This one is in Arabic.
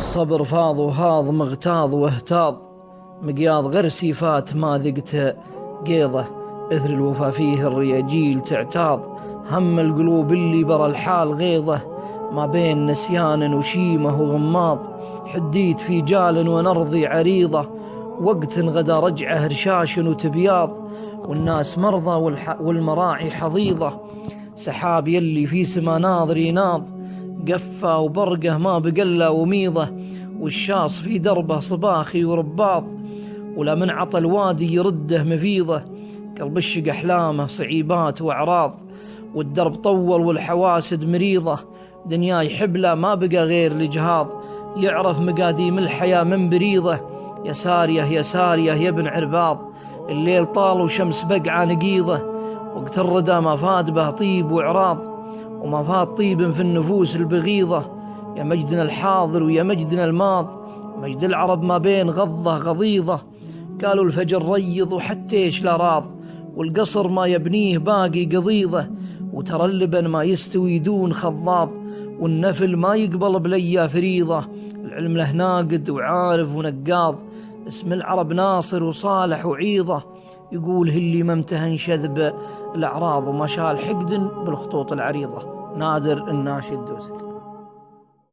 الصبر فاض وهاض مغتاظ واهتاض، مقياض غرسي فات ما ذقت قيضه، إثر الوفا فيه الرياجيل تعتاض، هم القلوب اللي برا الحال غيظه، ما بين نسيان وشيمه وغماض، حديت في جال ونرضي عريضة، وقت غدا رجعه رشاش وتبياض، والناس مرضى والمراعي حضيضة، سحاب يلي في سما ناظر يناض، قفة وبرقه ما بقله وميضة، والشاص في دربه صباخي ورباض، ولا من عطى الوادي يرده مفيضة، قلب الشق أحلامه صعيبات وأعراض، والدرب طول والحواسد مريضة، دنياي حبلة ما بقى غير لجهاض، يعرف مقاديم الحياة من بريضة، يا سارية يا سارية يا ابن عرباض، الليل طال وشمس بقعة نقيضة، وقت الردى ما فاد به طيب وعراض، وما فاد طيب في النفوس البغيضة، يا مجدنا الحاضر ويا مجدنا الماض، مجد العرب ما بين غضة غضيضة، قالوا الفجر ريض وحتى ايش لا راض، والقصر ما يبنيه باقي قضيضة، وترى اللبن ما يستوي دون خضاض، والنفل ما يقبل بليا فريضة، العلم له ناقد وعارف ونقاض، اسم العرب ناصر وصالح وعيضة، يقول اللي ما امتهن شذب الأعراض، وما شال حقد بالخطوط العريضة. نادر الناشد دوسري.